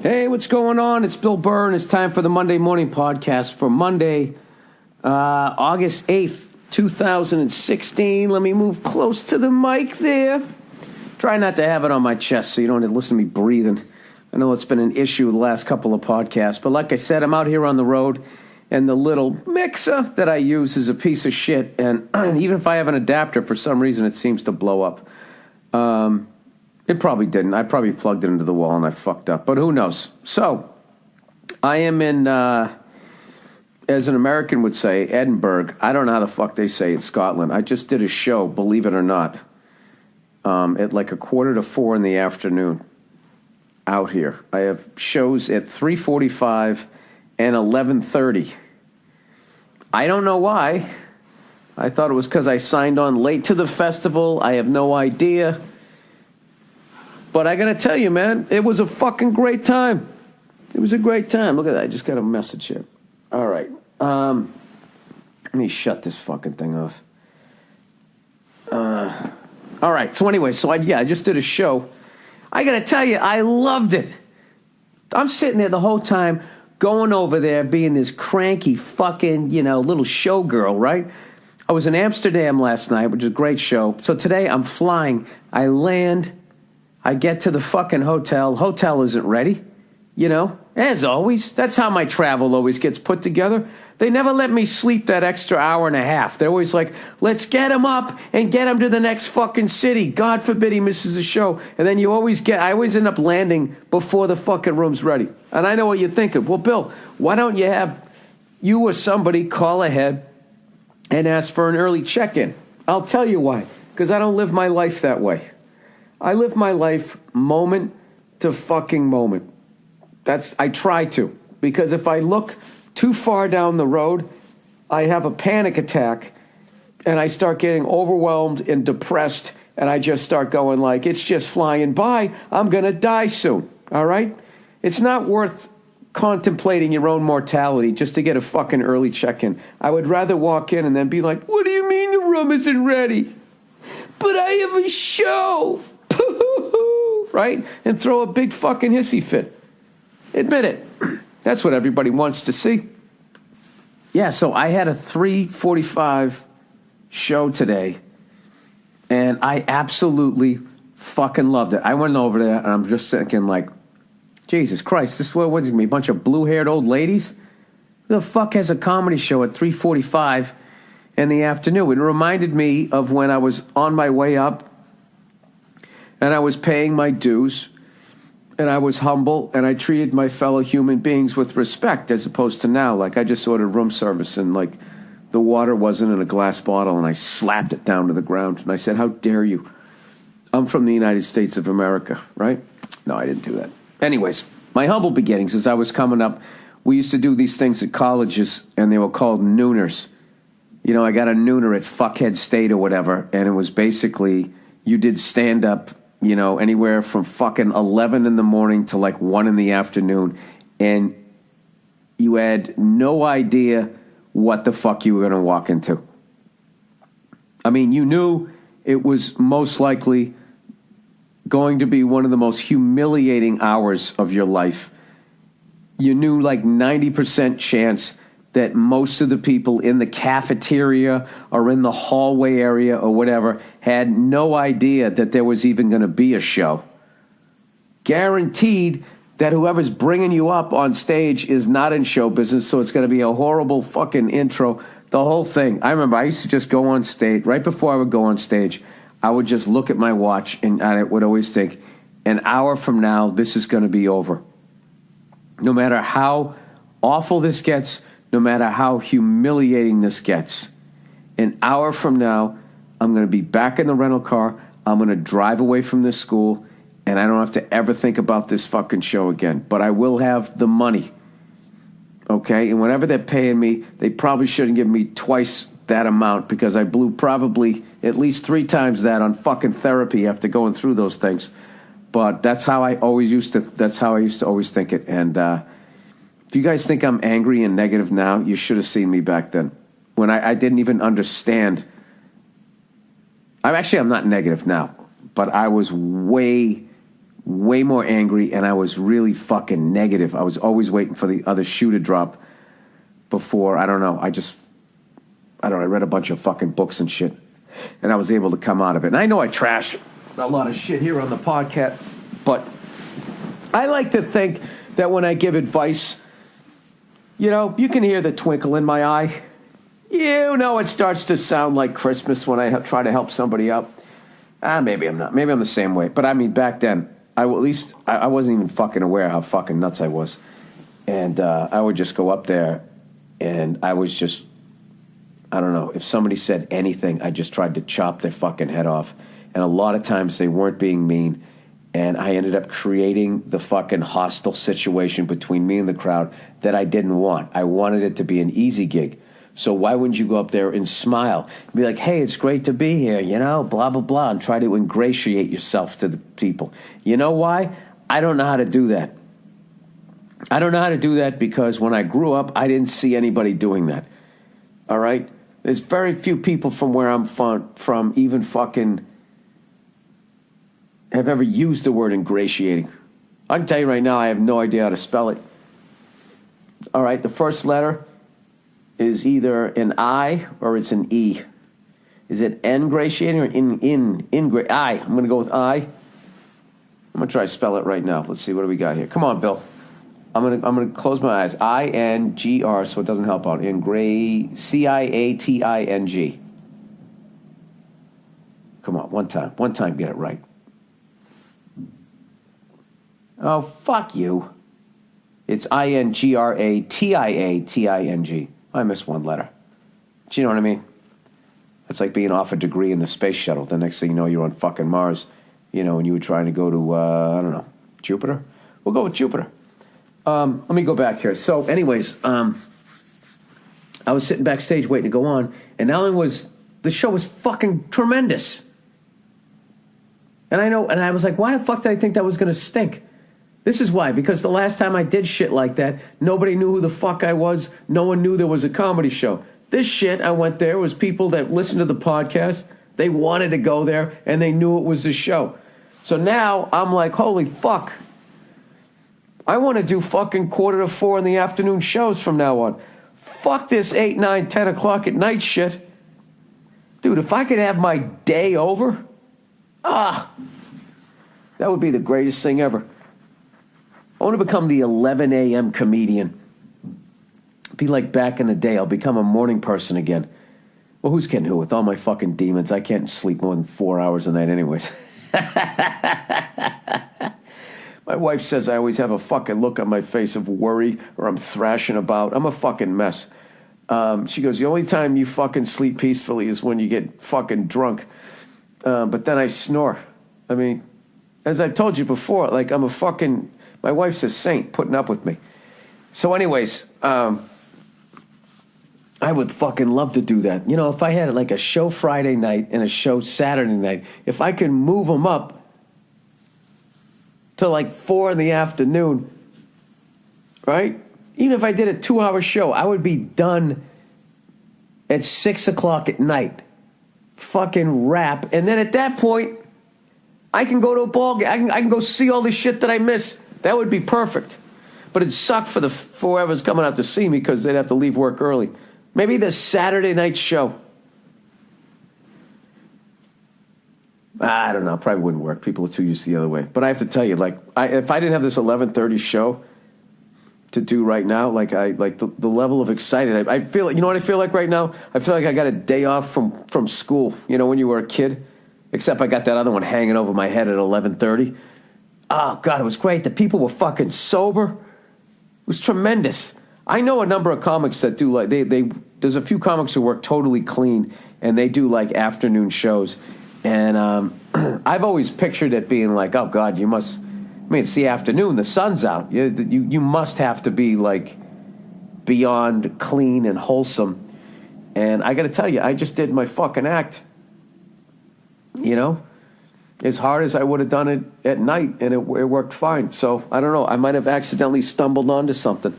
Hey, what's going on? It's Bill Burr, and it's time for the Monday Morning Podcast for Monday, August 8th, 2016. Let me move close to the mic there. Try not to have it on my chest so you don't have to listen to me breathing. I know it's been an issue the last couple of podcasts, but like I said, I'm out here on the road, and the little mixer that I use is a piece of shit, and even if I have an adapter, for some reason it seems to blow up. It probably didn't. I probably plugged it into the wall and I fucked up, but who knows? So, I am in, as an American would say, Edinburgh. I don't know how the fuck they say in Scotland. I just did a show, believe it or not, at like 3:45 in the afternoon out here. I have shows at 3:45 and 11:30. I don't know why. I thought it was because I signed on late to the festival. I have no idea. But I got to tell you, man, it was a fucking great time. It was a great time. Look at that. I just got a message here. All right. Let me shut this fucking thing off. All right. So anyway, I just did a show. I got to tell you, I loved it. I'm sitting there the whole time going over there being this cranky fucking, little showgirl, right? I was in Amsterdam last night, which is a great show. So today I'm flying. I land. I get to the fucking hotel. Hotel isn't ready, as always. That's how my travel always gets put together. They never let me sleep that extra hour and a half. They're always like, let's get him up and get him to the next fucking city. God forbid he misses a show. And then I always end up landing before the fucking room's ready. And I know what you're thinking. Well, Bill, why don't you have you or somebody call ahead and ask for an early check-in? I'll tell you why. Because I don't live my life that way. I live my life moment to fucking moment. I try to. Because if I look too far down the road, I have a panic attack and I start getting overwhelmed and depressed and I just start going like, it's just flying by. I'm going to die soon. All right? It's not worth contemplating your own mortality just to get a fucking early check-in. I would rather walk in and then be like, what do you mean the room isn't ready? But I have a show. Right? And throw a big fucking hissy fit. Admit it. That's what everybody wants to see. Yeah, so I had a 3:45 show today, and I absolutely fucking loved it. I went over there, and I'm just thinking like, Jesus Christ, this what is it, a bunch of blue-haired old ladies? Who the fuck has a comedy show at 3:45 in the afternoon? It reminded me of when I was on my way up, and I was paying my dues, and I was humble, and I treated my fellow human beings with respect, as opposed to now. Like, I just ordered room service, and, like, the water wasn't in a glass bottle, and I slapped it down to the ground, and I said, how dare you? I'm from the United States of America, right? No, I didn't do that. Anyways, my humble beginnings, as I was coming up, we used to do these things at colleges, and they were called nooners. I got a nooner at Fuckhead State or whatever, and it was basically, you did stand-up, anywhere from fucking 11 in the morning to like 1 in the afternoon. And you had no idea what the fuck you were going to walk into. I mean, you knew it was most likely going to be one of the most humiliating hours of your life. You knew like 90% chance that most of the people in the cafeteria or in the hallway area or whatever had no idea that there was even going to be a show. Guaranteed that whoever's bringing you up on stage is not in show business, so it's going to be a horrible fucking intro, the whole thing. I remember I used to just go on stage. Right before I would go on stage, I would just look at my watch and I would always think, an hour from now, this is going to be over. No matter how awful this gets, no matter how humiliating this gets, an hour from now, I'm going to be back in the rental car. I'm going to drive away from this school, and I don't have to ever think about this fucking show again. But I will have the money, okay? And whatever they're paying me, they probably shouldn't give me twice that amount because I blew probably at least 3 times that on fucking therapy after going through those things. But that's how I used to always think it. And if you guys think I'm angry and negative now, you should have seen me back then when I didn't even understand. I'm not negative now, but I was way way more angry, and I was really fucking negative. I was always waiting for the other shoe to drop before, I don't know, I read a bunch of fucking books and shit, and I was able to come out of it. And I know I trash a lot of shit here on the podcast, but I like to think that when I give advice, you know, you can hear the twinkle in my eye. You know, it starts to sound like Christmas when I try to help somebody out. Maybe I'm not. Maybe I'm the same way. But I mean, back then, I wasn't even fucking aware how fucking nuts I was. And I would just go up there, and I was just, I don't know, if somebody said anything, I just tried to chop their fucking head off. And a lot of times they weren't being mean, and I ended up creating the fucking hostile situation between me and the crowd that I didn't want. I wanted it to be an easy gig. So why wouldn't you go up there and smile? Be like, hey, it's great to be here, you know, blah, blah, blah, and try to ingratiate yourself to the people. You know why? I don't know how to do that. I don't know how to do that because when I grew up, I didn't see anybody doing that. All right? There's very few people from where I'm from even fucking have ever used the word ingratiating. I can tell you right now, I have no idea how to spell it. All right, the first letter is either an I or it's an E. Is it ingratiating or I? I'm going to go with I. I'm going to try to spell it right now. Let's see, what do we got here? Come on, Bill. I'm going to close my eyes. INGR, so it doesn't help out. CIATING. Come on, one time, get it right. Oh, fuck you. It's INGRATIATING. I missed one letter. Do you know what I mean? It's like being off a degree in the space shuttle. The next thing you know, you're on fucking Mars. You know, and you were trying to go to, I don't know, Jupiter? We'll go with Jupiter. Let me go back here. So, anyways, I was sitting backstage waiting to go on, and the show was fucking tremendous. And I was like, why the fuck did I think that was going to stink? This is why, because the last time I did shit like that, nobody knew who the fuck I was. No one knew there was a comedy show. This shit, I went there, was people that listened to the podcast. They wanted to go there, and they knew it was the show. So now I'm like, holy fuck. I want to do fucking 3:45 in the afternoon shows from now on. Fuck this 8, 9, 10 o'clock at night shit. Dude, if I could have my day over, that would be the greatest thing ever. I want to become the 11 a.m. comedian. Be like back in the day. I'll become a morning person again. Well, who's kidding who? With all my fucking demons, I can't sleep more than 4 hours a night anyways. My wife says I always have a fucking look on my face of worry or I'm thrashing about. I'm a fucking mess. She goes, the only time you fucking sleep peacefully is when you get fucking drunk. But then I snore. I mean, as I've told you before, like I'm a fucking... My wife's a saint putting up with me. So anyways, I would fucking love to do that. You know, if I had like a show Friday night and a show Saturday night, if I could move them up to like 4 in the afternoon, right? Even if I did a 2-hour show, I would be done at 6 o'clock at night. Fucking rap. And then at that point, I can go to a ball game. I can go see all the shit that I miss. That would be perfect. But it'd suck for whoever's coming out to see me because they'd have to leave work early. Maybe the Saturday night show. I don't know. Probably wouldn't work. People are too used to the other way. But I have to tell you, like, if I didn't have this 11:30 show to do right now, like the level of excited, I feel. You know what I feel like right now? I feel like I got a day off from school. You know, when you were a kid. Except I got that other one hanging over my head at 11:30. Oh, God, it was great. The people were fucking sober. It was tremendous. I know a number of comics that do like, there's a few comics who work totally clean, and they do like afternoon shows. And I've always pictured it being like, oh, God, you must, I mean, it's the afternoon, the sun's out. You must have to be like beyond clean and wholesome. And I got to tell you, I just did my fucking act. You know? As hard as I would have done it at night, and it worked fine. So, I don't know. I might have accidentally stumbled onto something.